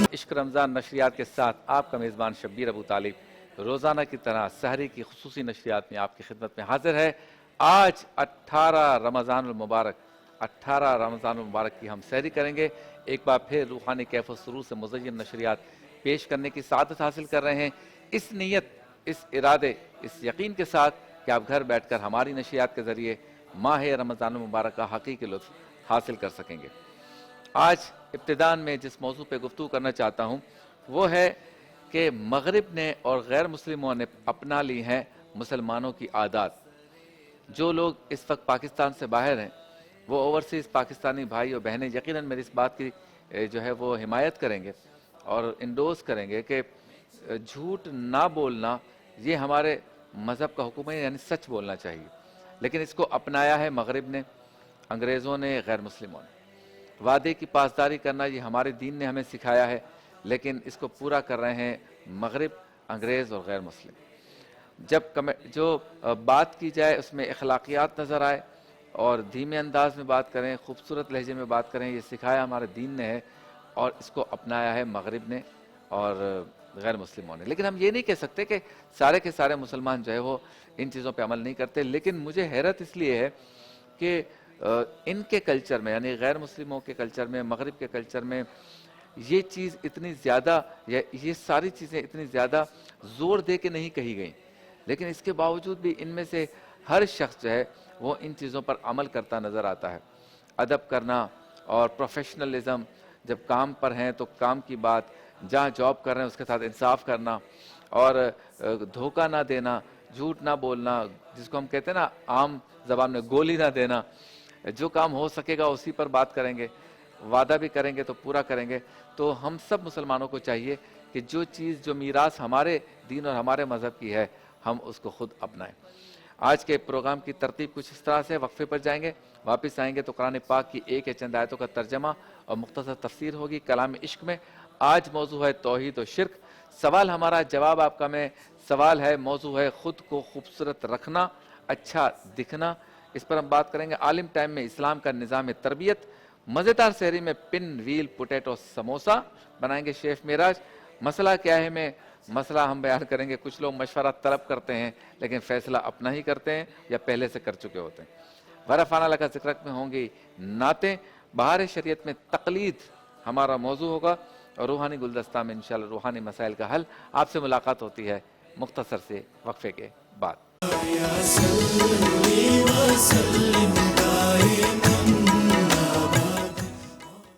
इश्क रमज़ान नशरियात के साथ आपका मेज़बान शब्बीर अबू तालिब रोज़ाना की तरह सहरी की खुसूसी नशरियात में आपकी खिदमत में हाजिर है। आज 18 रमज़ानुल मुबारक की हम सहरी करेंगे। एक बार फिर रूहानी कैफ़ व सुरूर से मुज़य्यन नशरियात पेश करने की सादत हासिल कर रहे हैं, इस नीयत, इस इरादे, इस यकीन के साथ कि आप घर बैठकर हमारी नशरियात के ज़रिए माह रमज़ानुल मुबारक का हकीकी लुत्फ़ हासिल कर सकेंगे। आज इब्तिदान में जिस मौजू पे गुफ्तगू करना चाहता हूँ वो है कि मगरिब ने और गैर मुस्लिमों ने अपना ली हैं मुसलमानों की आदत। जो लोग इस वक्त पाकिस्तान से बाहर हैं वो ओवरसीज़ पाकिस्तानी भाई और बहनें यकीनन मेरी इस बात की जो है वो हिमायत करेंगे और इंडोर्स करेंगे कि झूठ ना बोलना ये हमारे मज़हब का हुक्म है, यानी सच बोलना चाहिए। लेकिन इसको अपनाया है मगरिब ने, अंग्रेज़ों ने, गैर मुस्लिमों ने। वादे की पासदारी करना ये हमारे दीन ने हमें सिखाया है, लेकिन इसको पूरा कर रहे हैं मगरिब, अंग्रेज़ और गैर मुस्लिम। जब जो बात की जाए उसमें अखलाकियात नज़र आए और धीमे अंदाज में बात करें, खूबसूरत लहजे में बात करें, ये सिखाया हमारे दीन ने है और इसको अपनाया है मगरिब ने और गैर मुस्लिमों ने। लेकिन हम ये नहीं कह सकते कि सारे के सारे मुसलमान जो है वो इन चीज़ों पे अमल नहीं करते। लेकिन मुझे हैरत इसलिए है कि इनके कल्चर में, यानी गैर मुस्लिमों के कल्चर में, मगरिब के कल्चर में ये चीज़ इतनी ज़्यादा, या ये सारी चीज़ें इतनी ज़्यादा ज़ोर दे के नहीं कही गई, लेकिन इसके बावजूद भी इनमें से हर शख्स जो है वो इन चीज़ों पर अमल करता नज़र आता है। अदब करना और प्रोफेशनलिज़म, जब काम पर हैं तो काम की बात, जहाँ जॉब कर रहे हैं उसके साथ इंसाफ करना और धोखा ना देना, झूठ ना बोलना, जिसको हम कहते हैं ना आम ज़बान में गोली ना देना। जो काम हो सकेगा उसी पर बात करेंगे, वादा भी करेंगे तो पूरा करेंगे। तो हम सब मुसलमानों को चाहिए कि जो चीज़, जो मीरास हमारे दीन और हमारे मज़हब की है, हम उसको खुद अपनाएं। आज के प्रोग्राम की तरतीब कुछ इस तरह से, वक्फे पर जाएंगे, वापस आएंगे तो कुरान पाक की एक या चंद आयतों का तर्जमा और मुख्तसर तफसीर होगी कलाम इश्क में। आज मौजू है तौहीद और शिर्क। सवाल हमारा, जवाब आपका। में सवाल है, मौजू है खुद को खूबसूरत रखना, अच्छा दिखना। इस पर हम बात करेंगे। आलिम टाइम में इस्लाम का निज़ाम तरबियत। मज़ेदार सहरी में पिन, व्हील, पोटैटो, समोसा बनाएंगे शेफ मेराज। मसला क्या है में मसला हम बयान करेंगे। कुछ लोग मशवरा तलब करते हैं लेकिन फ़ैसला अपना ही करते हैं या पहले से कर चुके होते हैं। गरफ़ाना लगा ज़िक्र में होंगी नातें। बहार शरीयत में तक़लीद हमारा मौजू होगा और रूहानी गुलदस्ता में इंशाअल्लाह रूहानी मसाइल का हल। आपसे मुलाकात होती है मुख्तसर से वक्फे के बाद।